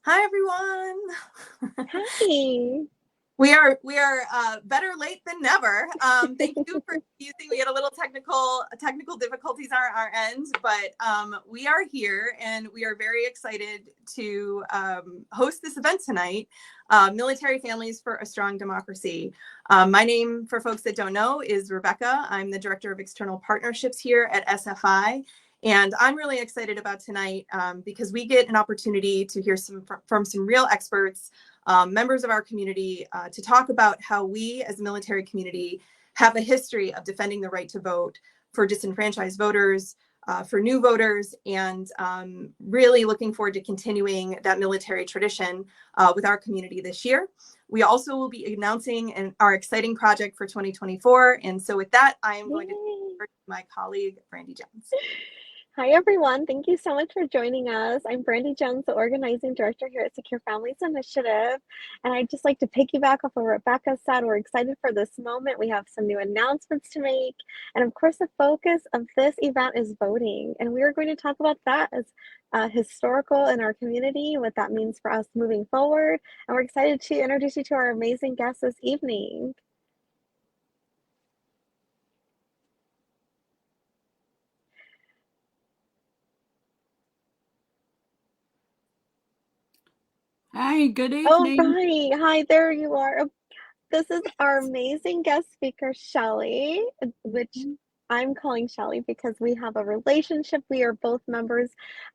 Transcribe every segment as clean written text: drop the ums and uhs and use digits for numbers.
Hi, everyone. Hi. We are better late than never. Thank you for using. We had a little technical difficulties on our end, but we are here and we are very excited to host this event tonight. Military Families for a Strong Democracy. My name, for folks that don't know, is Rebecca. I'm the Director of External Partnerships here at SFI. And I'm really excited about tonight because we get an opportunity to hear from some real experts, members of our community, to talk about how we as a military community have a history of defending the right to vote for disenfranchised voters, for new voters, and really looking forward to continuing that military tradition with our community this year. We also will be announcing our exciting project for 2024. And so with that, I am going to turn to my colleague, Brandy Jones. Hi, everyone. Thank you so much for joining us. I'm Brandy Jones, the Organizing Director here at Secure Families Initiative. And I'd just like to piggyback off of what Rebecca said. We're excited for this moment. We have some new announcements to make. And of course, the focus of this event is voting. And we are going to talk about that as historical in our community, what that means for us moving forward. And we're excited to introduce you to our amazing guests this evening. Hi, good Oh, evening. right. Hi, there you are. This is our amazing guest speaker, Shelly, which I'm calling Shelly because we have a relationship. We are both members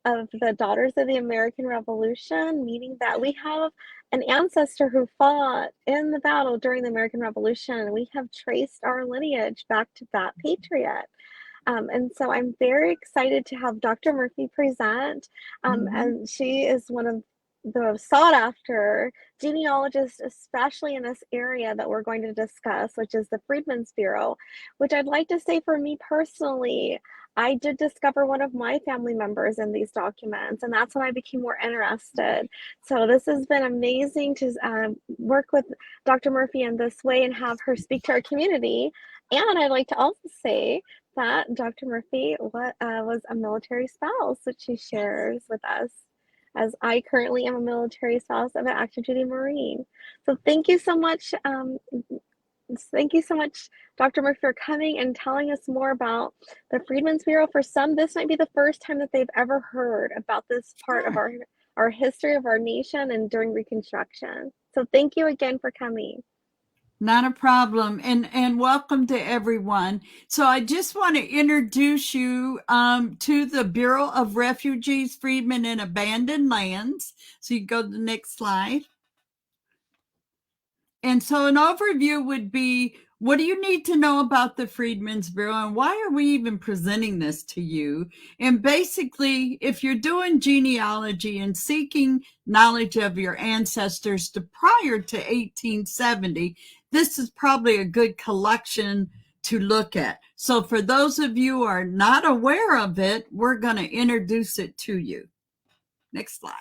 of the Daughters of the American Revolution, meaning that we have an ancestor who fought in the battle during the American Revolution. We have traced our lineage back to that patriot. And so I'm very excited to have Dr. Murphy present. And she is one of the sought after genealogists, especially in this area that we're going to discuss, which is the Freedmen's Bureau, which I'd like to say for me personally, I did discover one of my family members in these documents, and that's when I became more interested. So this has been amazing to work with Dr. Murphy in this way and have her speak to our community. And I'd like to also say that Dr. Murphy was a military spouse, which she shares with us, as I currently am a military spouse of an active duty Marine. So thank you so much. Thank you so much, Dr. Murphy, for coming and telling us more about the Freedmen's Bureau. For some, this might be the first time that they've ever heard about this part of our history of our nation and during Reconstruction. So thank you again for coming. Not a problem. And welcome to everyone. So I just want to introduce you to the Bureau of Refugees, Freedmen, and Abandoned Lands. So you go to the next slide. And so an overview would be, what do you need to know about the Freedmen's Bureau and why are we even presenting this to you? And basically, if you're doing genealogy and seeking knowledge of your ancestors to prior to 1870, this is probably a good collection to look at. So for those of you who are not aware of it, we're going to introduce it to you. Next slide.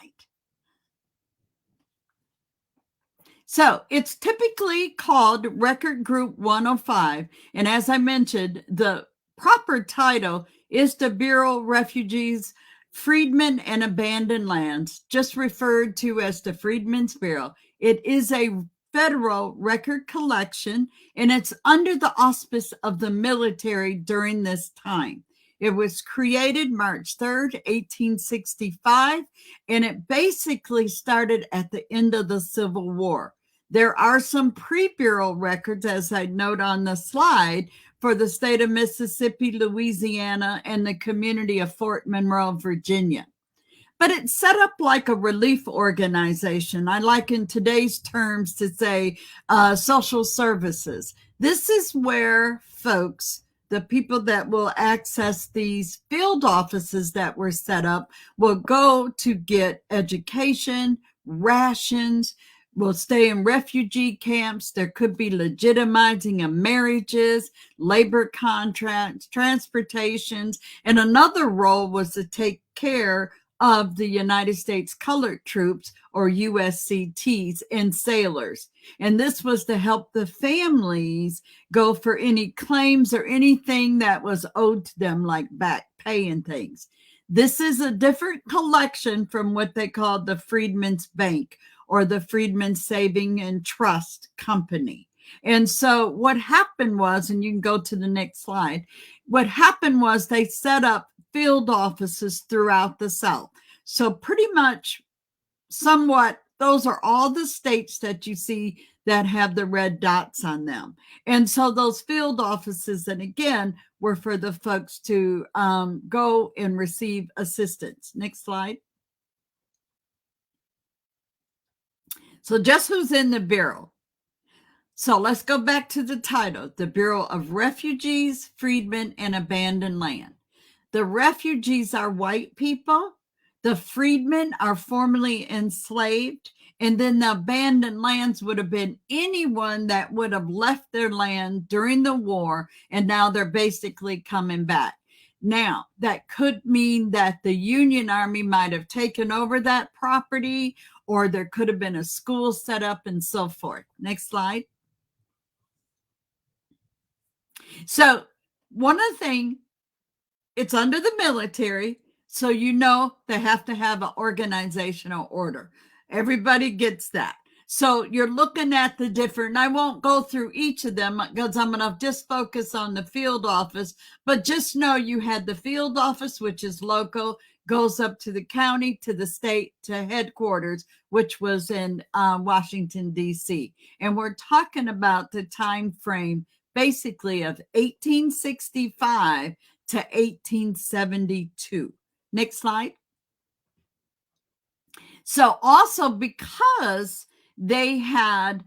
So it's typically called Record Group 105. And as I mentioned, the proper title is the Bureau of Refugees, Freedmen, and Abandoned Lands, just referred to as the Freedmen's Bureau. It is a federal record collection, and it's under the auspice of the military during this time. It was created March 3rd, 1865, and it basically started at the end of the Civil War. There are some pre-Bureau records, as I note on the slide, for the state of Mississippi, Louisiana, and the community of Fort Monroe, Virginia. But it's set up like a relief organization. I like in today's terms to say social services. This is where folks, the people that will access these field offices that were set up, will go to get education, rations, will stay in refugee camps. There could be legitimizing of marriages, labor contracts, transportations, and another role was to take care of the United States Colored Troops, or USCTs, and sailors. And this was to help the families go for any claims or anything that was owed to them, like back pay and things. This is a different collection from what they called the Freedmen's Bank or the Freedmen Saving and Trust Company. And so what happened was, and you can go to the next slide, what happened was they set up field offices throughout the South. So pretty much somewhat, those are all the states that you see that have the red dots on them. And so those field offices, and again, were for the folks to go and receive assistance. Next slide. So just who's in the Bureau? So let's go back to the title, the Bureau of Refugees, Freedmen, and Abandoned Land. The refugees are white people. The freedmen are formerly enslaved. And then the abandoned lands would have been anyone that would have left their land during the war, and now they're basically coming back. Now, that could mean that the Union Army might have taken over that property, or there could have been a school set up and so forth. Next slide. So one of the things, it's under the military, so you know they have to have an organizational order. Everybody gets that. So you're looking at the different, and I won't go through each of them because I'm going to just focus on the field office, but just know you had the field office, which is local, goes up to the county, to the state, to headquarters, which was in Washington, D.C. And we're talking about the time frame basically of 1865 to 1872. Next slide. So also because they had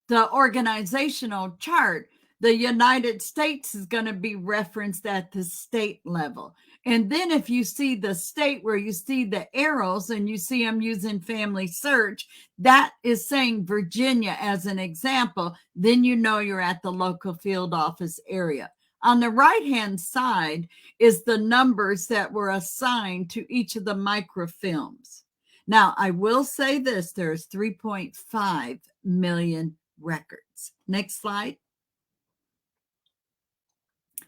the organizational chart, the United States is going to be referenced at the state level. And then if you see the state where you see the arrows and you see them using Family Search, that is saying Virginia as an example, then you know you're at the local field office area. On the right-hand side is the numbers that were assigned to each of the microfilms. Now, I will say this, there's 3.5 million records. Next slide.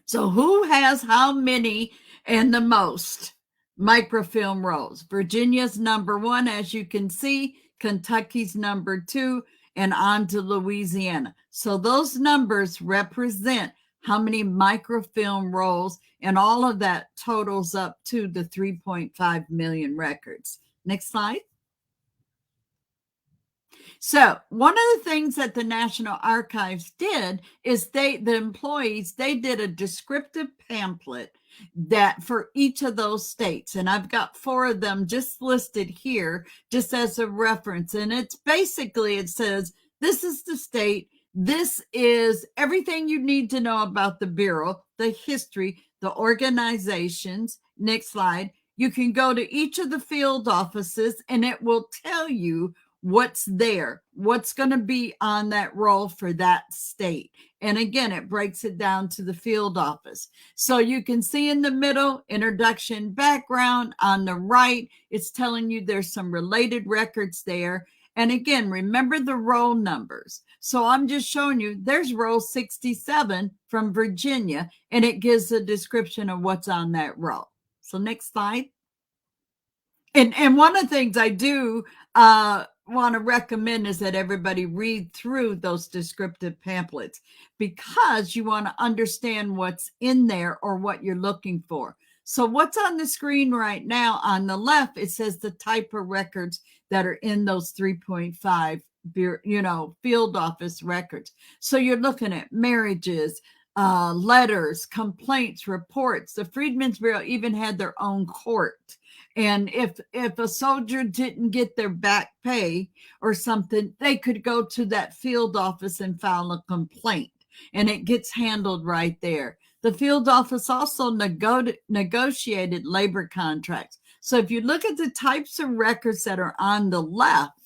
So who has how many and the most microfilm rolls? Virginia's number 1, as you can see, Kentucky's number 2, and on to Louisiana. So those numbers represent how many microfilm rolls, and all of that totals up to the 3.5 million records. Next slide. So one of the things that the National Archives did is the employees did a descriptive pamphlet that for each of those states. And I've got 4 of them just listed here just as a reference. And it's basically, it says, this is the state. This is everything you need to know about the Bureau, the history, the organizations. Next slide. You can go to each of the field offices and it will tell you what's there, what's going to be on that roll for that state. And again, it breaks it down to the field office. So you can see in the middle, introduction, background. On the right, it's telling you there's some related records there. And again, remember the roll numbers. So I'm just showing you, there's roll 67 from Virginia, and it gives a description of what's on that roll. So next slide. And one of the things I do want to recommend is that everybody read through those descriptive pamphlets, because you want to understand what's in there or what you're looking for. So what's on the screen right now on the left, it says the type of records that are in those 3.5, field office records. So you're looking at marriages, letters, complaints, reports. The Freedmen's Bureau even had their own court. And if a soldier didn't get their back pay or something, they could go to that field office and file a complaint, and it gets handled right there. The field office also negotiated labor contracts. So if you look at the types of records that are on the left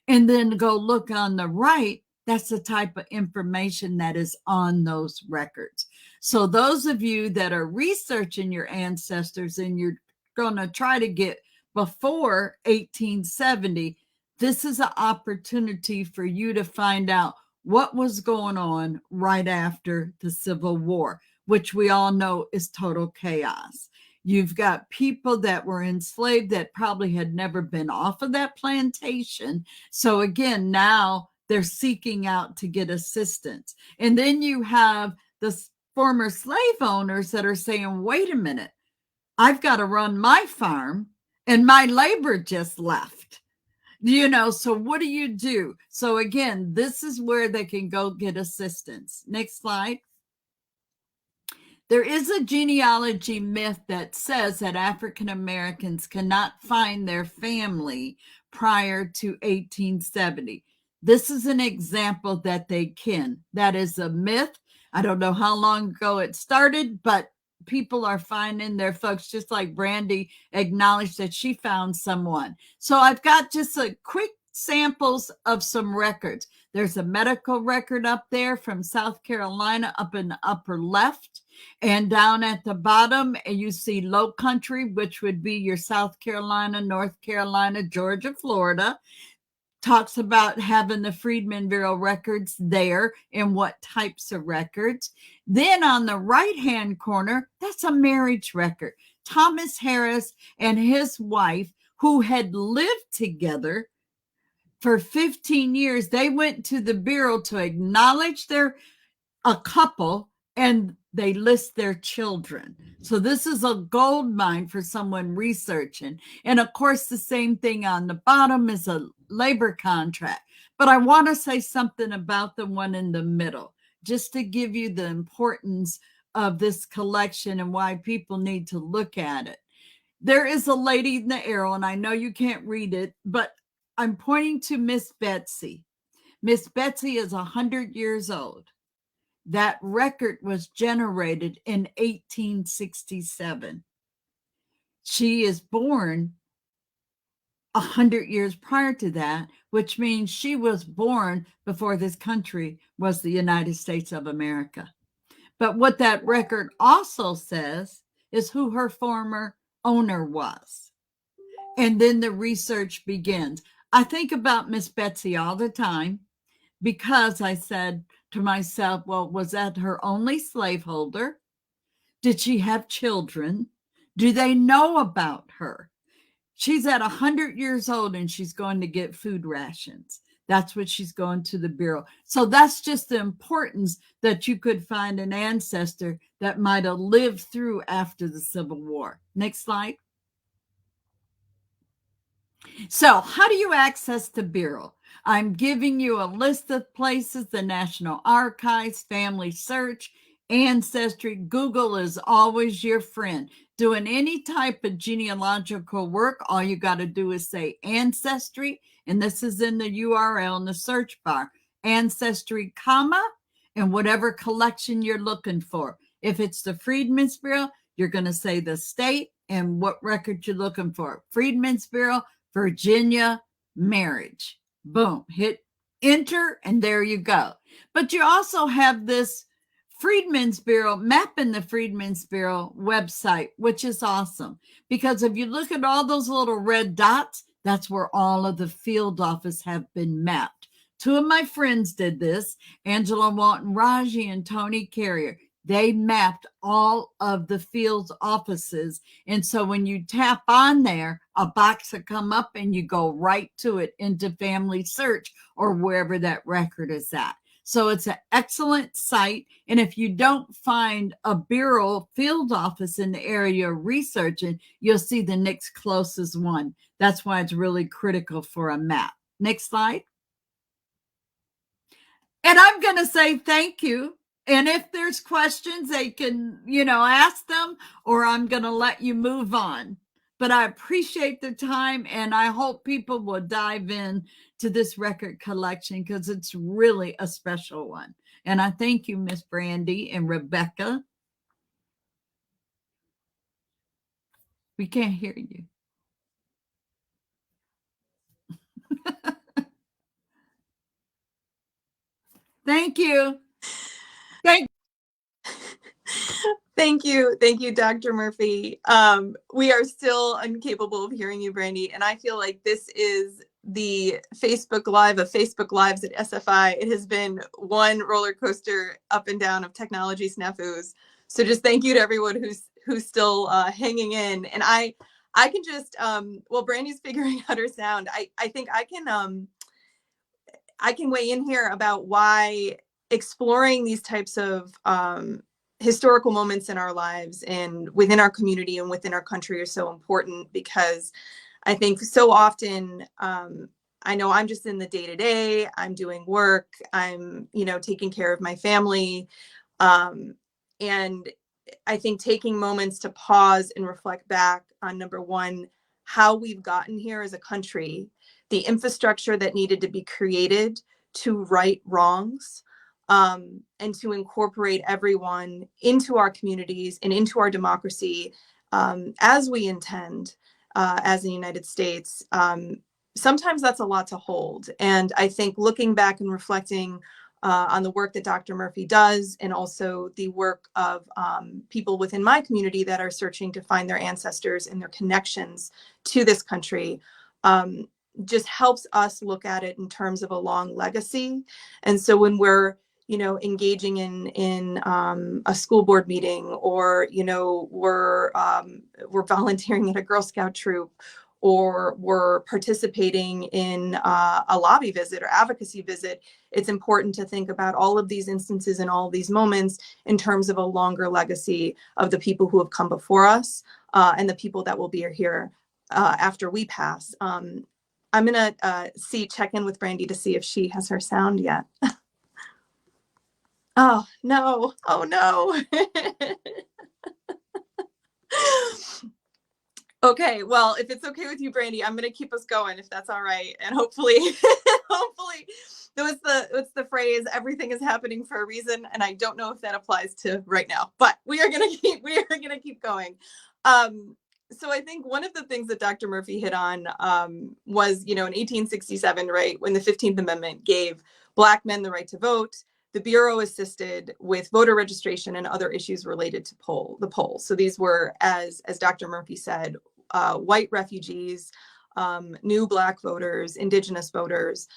and then go look on the right, that's the type of information that is on those records. So those of you that are researching your ancestors and you're going to try to get before 1870, this is an opportunity for you to find out what was going on right after the Civil War, which we all know is total chaos. You've got people that were enslaved that probably had never been off of that plantation. So again, now they're seeking out to get assistance. And then you have the former slave owners that are saying, wait a minute, I've got to run my farm and my labor just left. So what do you do? So again, this is where they can go get assistance. Next slide. There is a genealogy myth that says that African Americans cannot find their family prior to 1870. This is an example that they can. That is a myth. I don't know how long ago it started, but people are finding their folks, just like Brandy acknowledged that she found someone. So I've got just a quick samples of some records. There's a medical record up there from South Carolina up in the upper left. And down at the bottom, you see Low Country, which would be your South Carolina, North Carolina, Georgia, Florida. Talks about having the Freedmen Bureau records there and what types of records. Then on the right-hand corner, that's a marriage record. Thomas Harris and his wife, who had lived together for 15 years, they went to the Bureau to acknowledge they're a couple, and they list their children. So this is a gold mine for someone researching. And of course, the same thing on the bottom is a labor contract. But I want to say something about the one in the middle, just to give you the importance of this collection and why people need to look at it. There is a lady in the arrow, and I know you can't read it, but I'm pointing to Miss Betsy. Miss Betsy is 100 years old. That record was generated in 1867. She is born 100 years prior to that, which means she was born before this country was the United States of America. But what that record also says is who her former owner was. And then the research begins. I think about Miss Betsy all the time because I said to myself, well, was that her only slaveholder? Did she have children? Do they know about her? She's at 100 years old and she's going to get food rations. That's what she's going to the Bureau. So that's just the importance that you could find an ancestor that might have lived through after the Civil War. Next slide. So how do you access the Bureau? I'm giving you a list of places: the National Archives, Family Search, Ancestry. Google is always your friend. Doing any type of genealogical work, all you got to do is say Ancestry, and this is in the URL in the search bar. Ancestry, comma, and whatever collection you're looking for. If it's the Freedmen's Bureau, you're going to say the state and what record you're looking for. Freedmen's Bureau, Virginia, marriage. Boom, hit enter, and there you go. But you also have this Freedmen's Bureau, mapping the Freedmen's Bureau website, which is awesome. Because if you look at all those little red dots, that's where all of the field office have been mapped. Two of my friends did this, Angela Walton Raji and Tony Carrier. They mapped all of the field offices. And so when you tap on there, a box will come up and you go right to it into Family Search or wherever that record is at. So it's an excellent site. And if you don't find a Bureau field office in the area you're researching, you'll see the next closest one. That's why it's really critical for a map. Next slide. And I'm going to say thank you. And if there's questions, they can, ask them, or I'm going to let you move on. But I appreciate the time, and I hope people will dive in to this record collection because it's really a special one. And I thank you, Miss Brandy and Rebecca. We can't hear you. Thank you. Thank you, Dr. Murphy. We are still incapable of hearing you, Brandy, and I feel like this is the Facebook Live of Facebook Lives at SFI. It has been one roller coaster up and down of technology snafus. So just thank you to everyone who's still hanging in. And I can just, while Brandy's figuring out her sound, I think I can weigh in here about why exploring these types of historical moments in our lives and within our community and within our country are so important, because I think so often, I know I'm just in the day to day, I'm doing work, I'm, taking care of my family. And I think taking moments to pause and reflect back on, number one, how we've gotten here as a country, the infrastructure that needed to be created to right wrongs, and to incorporate everyone into our communities and into our democracy, as we intend, as the United States. Sometimes that's a lot to hold. And I think looking back and reflecting on the work that Dr. Murphy does, and also the work of people within my community that are searching to find their ancestors and their connections to this country, just helps us look at it in terms of a long legacy. And so when we're engaging in a school board meeting, or we're volunteering at a Girl Scout troop, or we're participating in a lobby visit or advocacy visit, it's important to think about all of these instances and all of these moments in terms of a longer legacy of the people who have come before us, and the people that will be here after we pass. I'm gonna check in with Brandy to see if she has her sound yet. Oh no! Oh no! Okay, well, if it's okay with you, Brandy, I'm gonna keep us going, if that's all right, and hopefully, hopefully, what's the phrase? Everything is happening for a reason, and I don't know if that applies to right now, but we are gonna keep going. So I think one of the things that Dr. Murphy hit on was, in 1867, right, when the 15th Amendment gave Black men the right to vote, the Bureau assisted with voter registration and other issues related to the polls. So these were, as Dr. Murphy said, white refugees, new Black voters, Indigenous voters,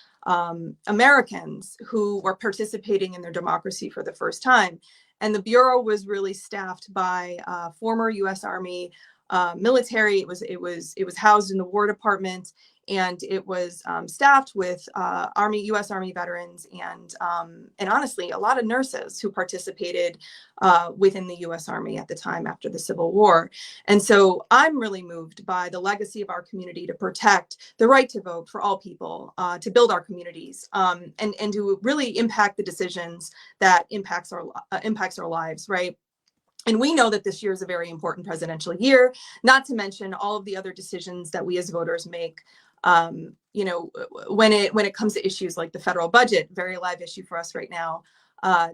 Americans who were participating in their democracy for the first time. And the Bureau was really staffed by former U.S. Army military. It was housed in the War Department, and it was staffed with U.S. Army veterans, and honestly, a lot of nurses who participated within the U.S. Army at the time after the Civil War. And so I'm really moved by the legacy of our community to protect the right to vote for all people, to build our communities, and to really impact the decisions that impacts our lives, right? And we know that this year is a very important presidential year, not to mention all of the other decisions that we as voters make. When it comes to issues like the federal budget, very live issue for us right now,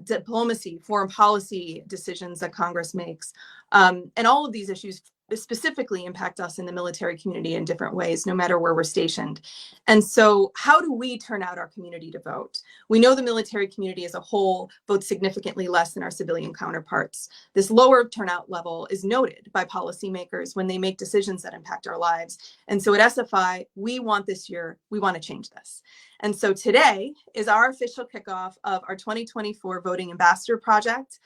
diplomacy, foreign policy decisions that Congress makes, and all of these issues specifically impact us in the military community in different ways, no matter where we're stationed. And so how do we turn out our community to vote? We know the military community as a whole votes significantly less than our civilian counterparts. This lower turnout level is noted by policymakers when they make decisions that impact our lives. And so at SFI, we want to change this. And so today is our official kickoff of our 2024 Voting Ambassador Project.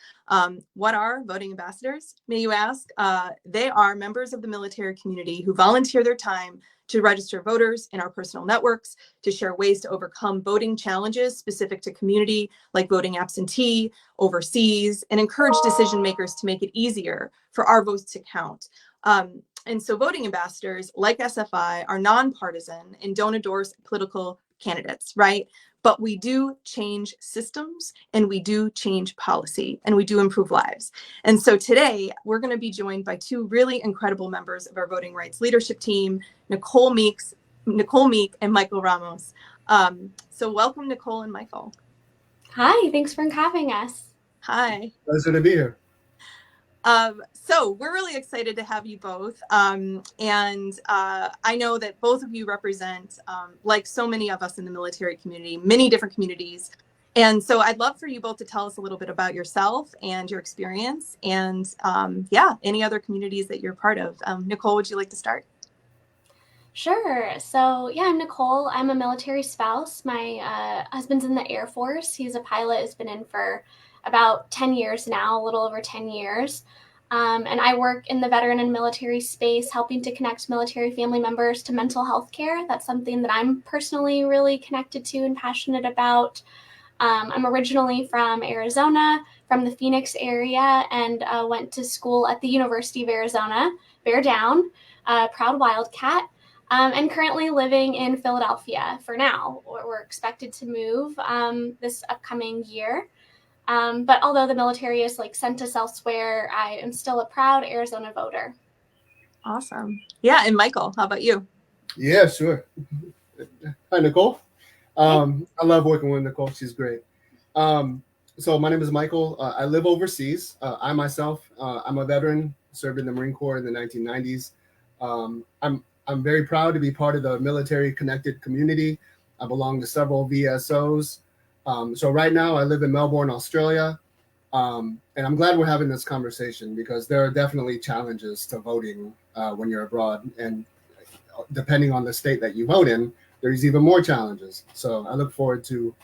What are voting ambassadors, may you ask? They are members of the military community who volunteer their time to register voters in our personal networks, to share ways to overcome voting challenges specific to community, like voting absentee, overseas, and encourage decision makers to make it easier for our votes to count. And so voting ambassadors, like SFI, are nonpartisan and don't endorse political candidates, right? But we do change systems, and we do change policy, and we do improve lives. And so today we're going to be joined by two really incredible members of our voting rights leadership team, Nicole Meek and Michael Ramos. So welcome, Nicole and Michael. Hi, thanks for having us. Hi. Pleasure to be here. So we're really excited to have you both. And I know that both of you represent, like so many of us in the military community, many different communities. And so I'd love for you both to tell us a little bit about yourself and your experience, and any other communities that you're part of. Nicole, would you like to start? Sure. So I'm Nicole. I'm a military spouse. My husband's in the Air Force. He's a pilot, has been in for about 10 years now, a little over 10 years. And I work in the veteran and military space, helping to connect military family members to mental health care. That's something that I'm personally really connected to and passionate about. I'm originally from Arizona, from the Phoenix area, and went to school at the University of Arizona, Bear Down, proud Wildcat, and currently living in Philadelphia for now. We're expected to move this upcoming year. But although the military has sent us elsewhere, I am still a proud Arizona voter. Awesome. Yeah. And Michael, how about you? Yeah, sure. Hi, Nicole. I love working with Nicole. She's great. So my name is Michael. I live overseas. I myself, I'm a veteran, served in the Marine Corps in the 1990s. I'm very proud to be part of the military connected community. I belong to several VSOs. So right now I live in Melbourne, Australia. And I'm glad we're having this conversation because there are definitely challenges to voting when you're abroad. And depending on the state that you vote in, there's even more challenges. So I look forward to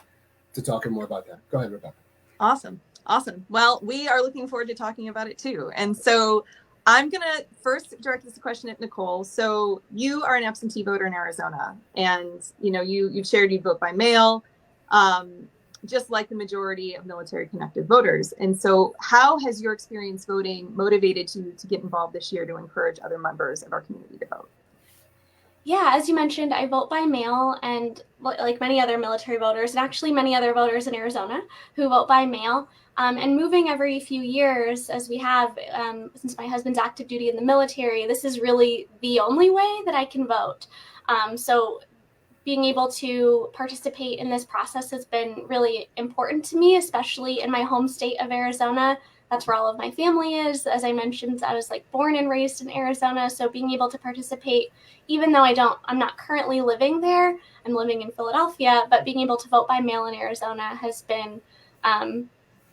talking more about that. Go ahead, Rebecca. Awesome. Awesome. Well, we are looking forward to talking about it too. And so I'm going to first direct this question at Nicole. So you are an absentee voter in Arizona, and you've shared you vote by mail, just like the majority of military connected voters. And so how has your experience voting motivated you to get involved this year to encourage other members of our community to vote? Yeah, as you mentioned, I vote by mail, and like many other military voters, and actually many other voters in Arizona who vote by mail, and moving every few years, as we have since my husband's active duty in the military, this is really the only way that I can vote. So being able to participate in this process has been really important to me, especially in my home state of Arizona. That's where all of my family is. As I mentioned, I was born and raised in Arizona. So being able to participate, even though I'm not currently living there, I'm living in Philadelphia, but being able to vote by mail in Arizona has been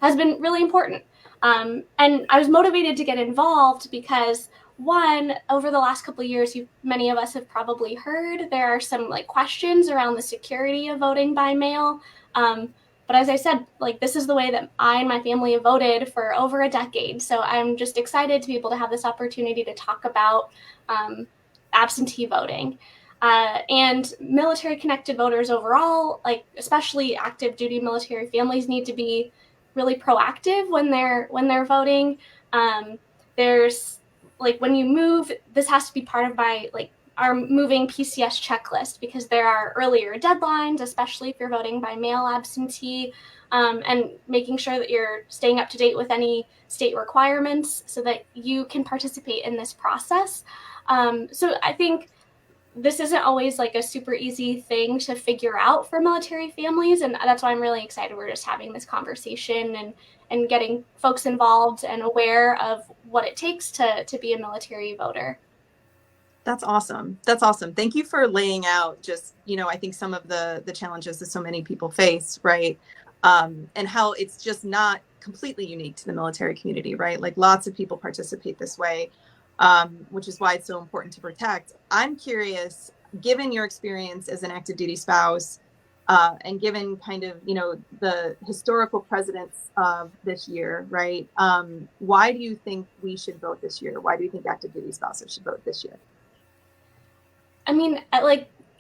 really important. And I was motivated to get involved because, one, over the last couple of years, many of us have probably heard there are some questions around the security of voting by mail. But as I said, this is the way that I and my family have voted for over a decade. So I'm just excited to be able to have this opportunity to talk about absentee voting. And military connected voters overall, especially active duty military families, need to be really proactive when they're voting. There's when you move, this has to be part of my our moving PCS checklist, because there are earlier deadlines, especially if you're voting by mail absentee, and making sure that you're staying up to date with any state requirements so that you can participate in this process. So I think this isn't always a super easy thing to figure out for military families, and that's why I'm really excited we're just having this conversation and getting folks involved and aware of what it takes to be a military voter. That's awesome. That's awesome. Thank you for laying out just, I think some of the challenges that so many people face, right? And how it's just not completely unique to the military community, right? Lots of people participate this way, which is why it's so important to protect. I'm curious, given your experience as an active duty spouse, and given kind of, the historical precedents of this year, right? Why do you think we should vote this year? Why do you think active duty spouses should vote this year? I mean,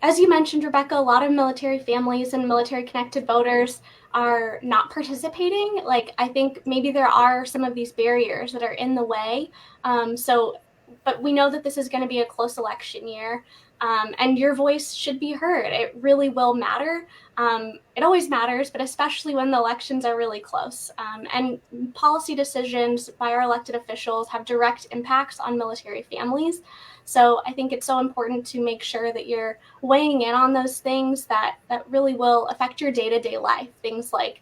as you mentioned, Rebecca, a lot of military families and military connected voters are not participating. I think maybe there are some of these barriers that are in the way. But we know that this is going to be a close election year, and your voice should be heard. It really will matter. It always matters, but especially when the elections are really close. And policy decisions by our elected officials have direct impacts on military families. So I think it's so important to make sure that you're weighing in on those things that really will affect your day-to-day life. Things like,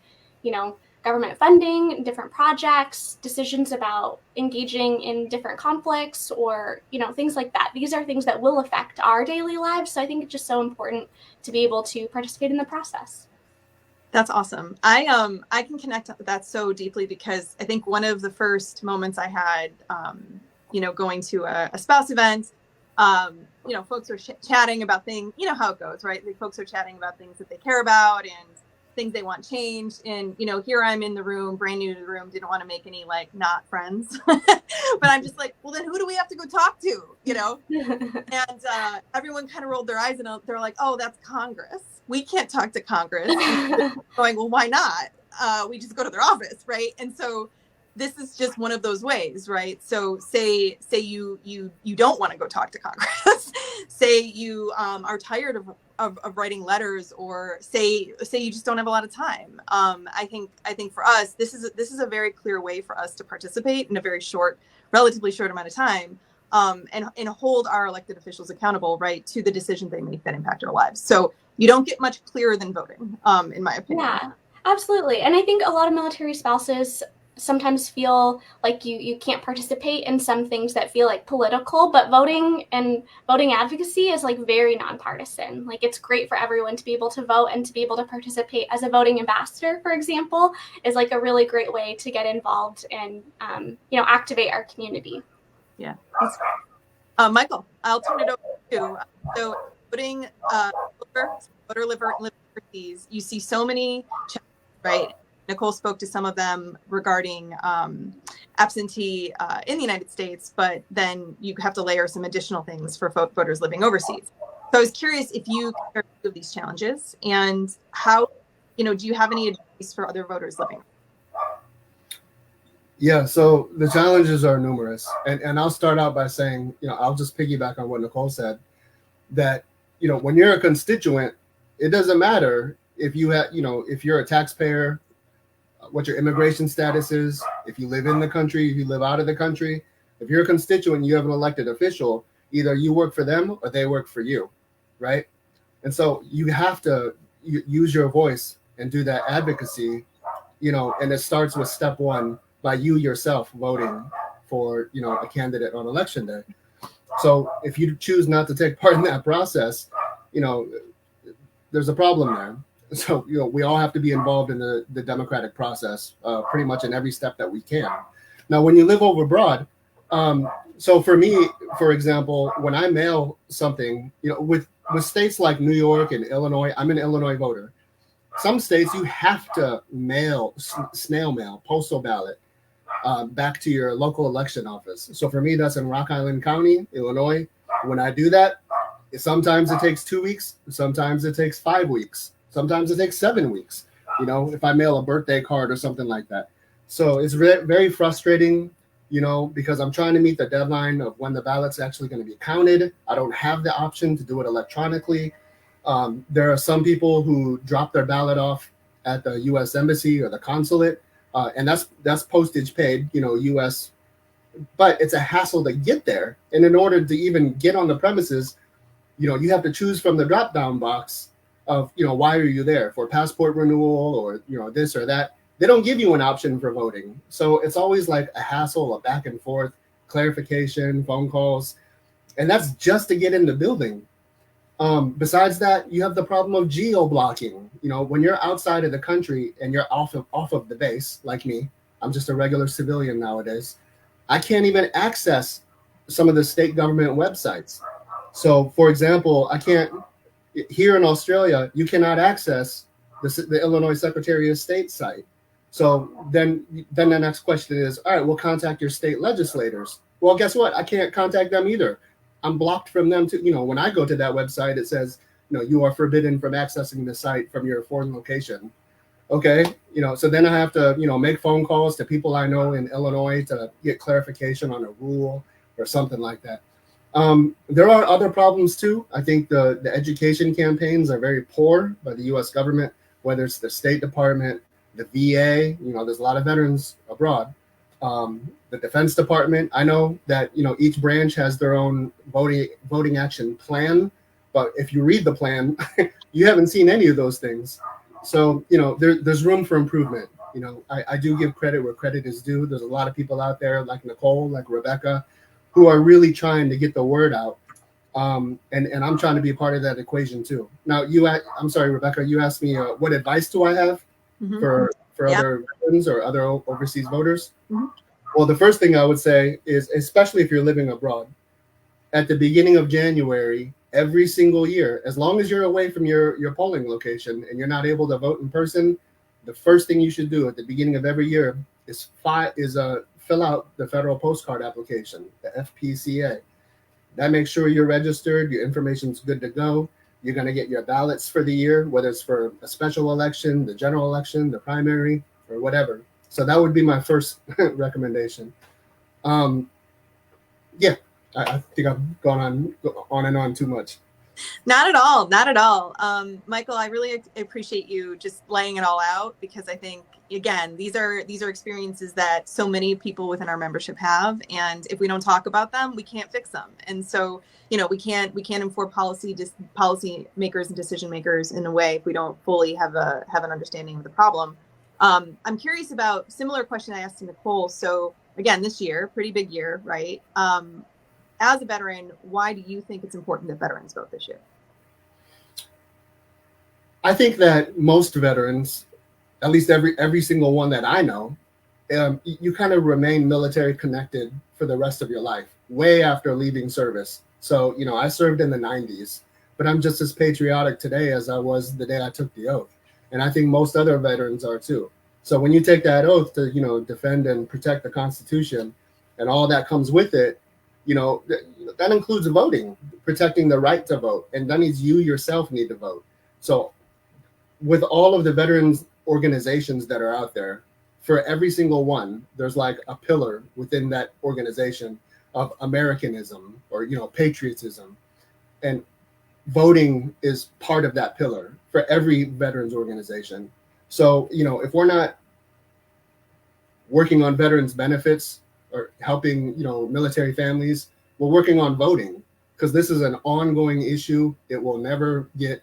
government funding, different projects, decisions about engaging in different conflicts, or, things like that. These are things that will affect our daily lives. So I think it's just so important to be able to participate in the process. That's awesome. I can connect with that so deeply, because I think one of the first moments I had, going to a spouse event, folks are chatting about things, how it goes, right? Folks are chatting about things that they care about, and things they want changed. And, you know, here I'm in the room, brand new to the room, didn't want to make any like not friends, but I'm just like, well, then who do we have to go talk to, you know? And everyone kind of rolled their eyes and they're like, oh, that's Congress. We can't talk to Congress. And going, well, why not? We just go to their office, right? And so this is just one of those ways, right? So say you don't want to go talk to Congress. Say you are tired of writing letters, or say you just don't have a lot of time. I think for us, this is a very clear way for us to participate in a very relatively short amount of time, and hold our elected officials accountable, right, to the decisions they make that impact our lives. So you don't get much clearer than voting, in my opinion. Yeah, absolutely. And I think a lot of military spouses sometimes feel like you can't participate in some things that feel like political, but voting and voting advocacy is like very nonpartisan. Like, it's great for everyone to be able to vote, and to be able to participate as a voting ambassador, for example, is like a really great way to get involved and activate our community. Yeah. Michael, I'll turn it over to you. So voting, voter liver liberties, you see so many challenges, right? Nicole spoke to some of them regarding absentee in the United States, but then you have to layer some additional things for voters living overseas. So I was curious if you compare two of these challenges, and how, do you have any advice for other voters living? Yeah, so the challenges are numerous. And I'll start out by saying, I'll just piggyback on what Nicole said, that, when you're a constituent, it doesn't matter if you have, if you're a taxpayer, what your immigration status is, if you live in the country, if you live out of the country. If you're a constituent, you have an elected official, either you work for them or they work for you, right? And so you have to use your voice and do that advocacy, and it starts with step one, by you yourself voting for, a candidate on election day. So if you choose not to take part in that process, there's a problem there. So, we all have to be involved in the democratic process, pretty much in every step that we can. Now, when you live over abroad, so for me, for example, when I mail something, with states like New York and Illinois, I'm an Illinois voter. Some states you have to mail, snail mail, postal ballot, back to your local election office. So for me, that's in Rock Island County, Illinois. When I do that, sometimes it takes 2 weeks, sometimes it takes 5 weeks. Sometimes it takes 7 weeks, if I mail a birthday card or something like that. So it's very frustrating, because I'm trying to meet the deadline of when the ballot's actually going to be counted. I don't have the option to do it electronically. There are some people who drop their ballot off at the U.S. Embassy or the consulate, and that's postage paid, U.S. But it's a hassle to get there. And in order to even get on the premises, you have to choose from the drop-down box of, why are you there, for passport renewal or, this or that. They don't give you an option for voting. So it's always like a hassle, a back and forth, clarification, phone calls. And that's just to get in the building. Besides that, you have the problem of geo-blocking. When you're outside of the country and you're off of the base, like me, I'm just a regular civilian nowadays, I can't even access some of the state government websites. So, for example, here in Australia, you cannot access the Illinois Secretary of State site. So then the next question is, all right, we'll contact your state legislators. Well, guess what? I can't contact them either. I'm blocked from them too. When I go to that website, it says, you are forbidden from accessing the site from your foreign location. Okay. So then I have to, make phone calls to people I know in Illinois to get clarification on a rule or something like that. There are other problems too. I think the education campaigns are very poor by the U.S. government, whether it's the State Department, the VA, there's a lot of veterans abroad. The Defense Department, I know that, each branch has their own voting action plan, but if you read the plan, you haven't seen any of those things. So, there's room for improvement. I do give credit where credit is due. There's a lot of people out there like Nicole, like Rebecca, who are really trying to get the word out. And I'm trying to be a part of that equation too. Now, I'm sorry, Rebecca, you asked me, what advice do I have for other veterans or other overseas voters? Mm-hmm. Well, the first thing I would say is, especially if you're living abroad, at the beginning of January, every single year, as long as you're away from your polling location and you're not able to vote in person, the first thing you should do at the beginning of every year is fill out the federal postcard application, the FPCA. That makes sure you're registered, your information's good to go. You're going to get your ballots for the year, whether it's for a special election, the general election, the primary, or whatever. So that would be my first recommendation. Yeah, I think I've gone on and on too much. Not at all. Not at all. Michael, I really appreciate you just laying it all out, because I think, again, these are experiences that so many people within our membership have. And if we don't talk about them, we can't fix them. And so, we can't inform policy makers and decision makers in a way if we don't fully have an understanding of the problem. I'm curious about similar question I asked to Nicole. So again, this year, pretty big year, right? As a veteran, why do you think it's important that veterans vote this year? I think that most veterans, at least every single one that I know, you kind of remain military connected for the rest of your life, way after leaving service. So, I served in the 90s, but I'm just as patriotic today as I was the day I took the oath. And I think most other veterans are too. So when you take that oath to, defend and protect the Constitution and all that comes with it, that includes voting, protecting the right to vote. And that means you yourself need to vote. So with all of the veterans organizations that are out there, for every single one, there's like a pillar within that organization of Americanism or, patriotism. And voting is part of that pillar for every veterans organization. So, if we're not working on veterans benefits or helping, military families, we're working on voting, because this is an ongoing issue. It will never get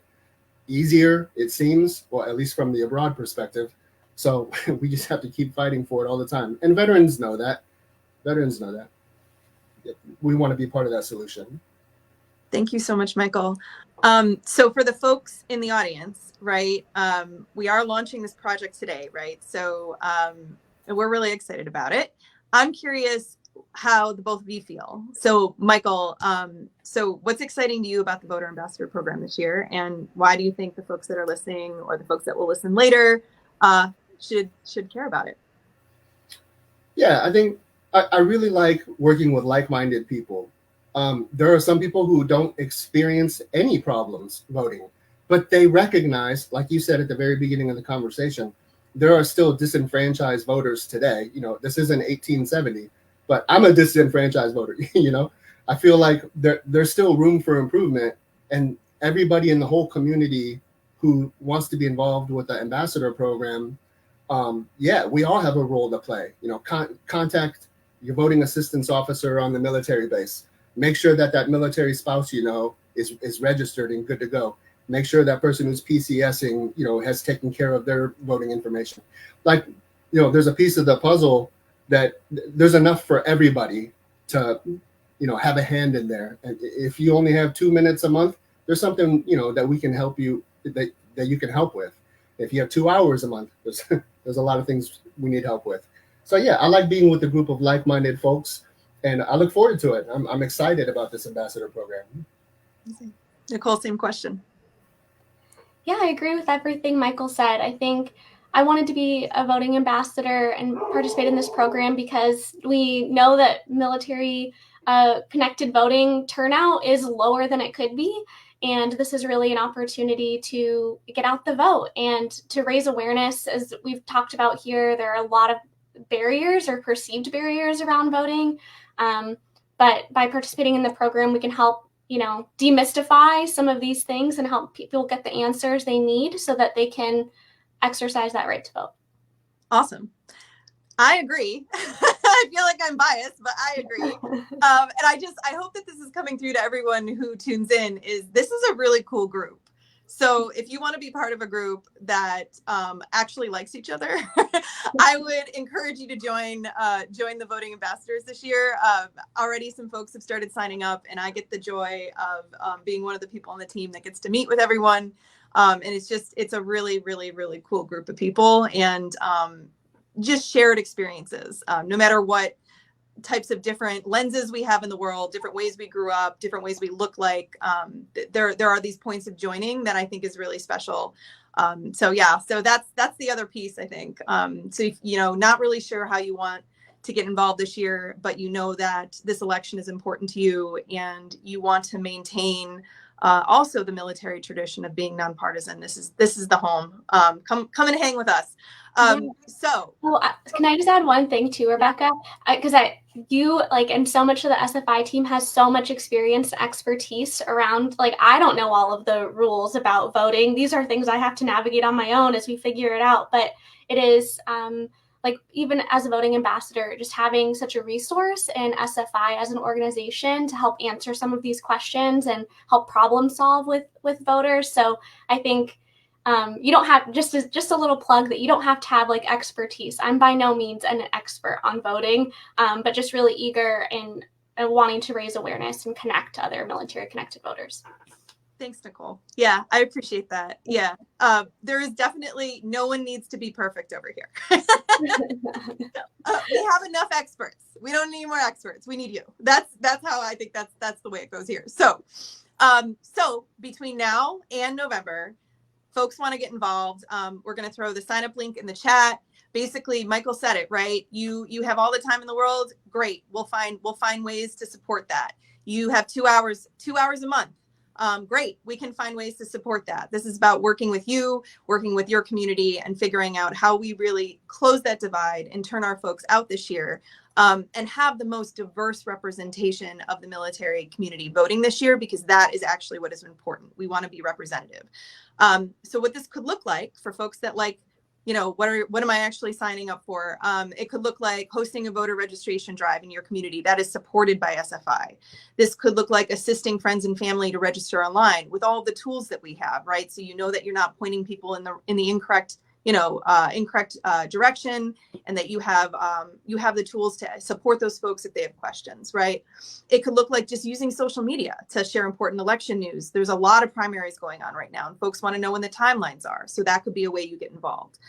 easier, it seems, well, at least from the abroad perspective. So we just have to keep fighting for it all the time. And veterans know that. We want to be part of that solution. Thank you so much, Michael. So for the folks in the audience, right, we are launching this project today, right? So we're really excited about it. I'm curious how the both of you feel. So Michael, so what's exciting to you about the Voter Ambassador Program this year? And why do you think the folks that are listening or the folks that will listen later should care about it? Yeah, I think I really like working with like-minded people. There are some people who don't experience any problems voting, but they recognize, like you said at the very beginning of the conversation, there are still disenfranchised voters today. This isn't 1870, but I'm a disenfranchised voter. I feel like there's still room for improvement, and everybody in the whole community who wants to be involved with the ambassador program, we all have a role to play. Contact your voting assistance officer on the military base. Make sure that military spouse is registered and good to go. Make sure that person who's PCSing has taken care of their voting information. There's a piece of the puzzle that there's enough for everybody to have a hand in there. And if you only have 2 minutes a month, there's something that we can help you that you can help with. If you have 2 hours a month, there's a lot of things we need help with. So yeah, I like being with a group of like-minded folks, and I look forward to it. I'm excited about this ambassador program. Nicole, same question. Yeah, I agree with everything Michael said. I think I wanted to be a voting ambassador and participate in this program because we know that military connected voting turnout is lower than it could be. And this is really an opportunity to get out the vote and to raise awareness. As we've talked about here, there are a lot of barriers or perceived barriers around voting. But by participating in the program, we can help demystify some of these things and help people get the answers they need so that they can exercise that right to vote. Awesome. I agree. I feel like I'm biased, but I agree. And I hope that this is coming through to everyone who tunes in. This is a really cool group. So if you want to be part of a group that actually likes each other, I would encourage you to join the voting ambassadors this year. Already some folks have started signing up, and I get the joy of being one of the people on the team that gets to meet with everyone. And it's a really, really, really cool group of people, and just shared experiences. No matter what types of different lenses we have in the world, different ways we grew up, different ways we look like. There are these points of joining that I think is really special. So that's the other piece, I think. So if, not really sure how you want to get involved this year, but you know that this election is important to you and you want to maintain also the military tradition of being nonpartisan. This is the home. Come and hang with us. So can I just add one thing too, Rebecca? Because you and so much of the SFI team has so much experience, expertise around, I don't know all of the rules about voting. These are things I have to navigate on my own as we figure it out. But it is even as a voting ambassador, just having such a resource in SFI as an organization to help answer some of these questions and help problem solve with voters. So I think you don't have, just a little plug, that you don't have to have expertise. I'm by no means an expert on voting, but just really eager and wanting to raise awareness and connect other military connected voters. Thanks, Nicole. Yeah, I appreciate that. Yeah, there is definitely, no one needs to be perfect over here. We have enough experts. We don't need more experts. We need you. That's how I think that's the way it goes here. So between now and November, folks want to get involved. We're going to throw the sign up link in the chat. Basically, Michael said it, right? You have all the time in the world. Great. We'll find ways to support that. You have 2 hours a month. Great. We can find ways to support that. This is about working with you, working with your community, and figuring out how we really close that divide and turn our folks out this year, and have the most diverse representation of the military community voting this year, because that is actually what is important. We want to be representative. So what this could look like for folks that what am I actually signing up for? It could look like hosting a voter registration drive in your community that is supported by SFI. This could look like assisting friends and family to register online with all the tools that we have, right? So that you're not pointing people in the incorrect direction, and that you have the tools to support those folks if they have questions, right? It could look like just using social media to share important election news. There's a lot of primaries going on right now, and folks want to know when the timelines are. So that could be a way you get involved.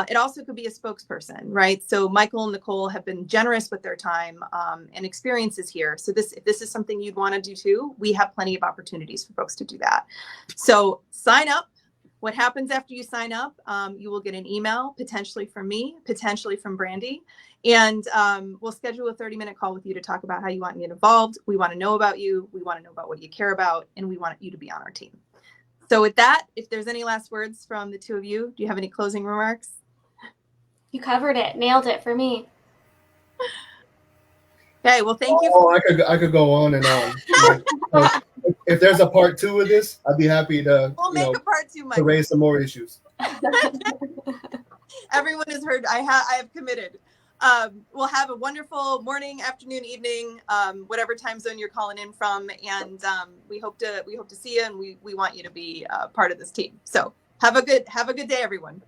It also could be a spokesperson, right? So Michael and Nicole have been generous with their time and experiences here. So if this is something you'd want to do too, we have plenty of opportunities for folks to do that. So sign up. What happens after you sign up? You will get an email, potentially from me, potentially from Brandy, and we'll schedule a 30-minute call with you to talk about how you want to get involved. We want to know about you. We want to know about what you care about, and we want you to be on our team. So with that, if there's any last words from the two of you, do you have any closing remarks? You covered it. Nailed it for me. Okay, well, thank you. I could go on and on. If there's a part 2 of this, I'd be happy to We'll make a part 2, Mike. to raise some more issues. Everyone has heard. I have committed. We'll have a wonderful morning, afternoon, evening, whatever time zone you're calling in from, and we hope to see you, and we want you to be part of this team. So have a good day, everyone.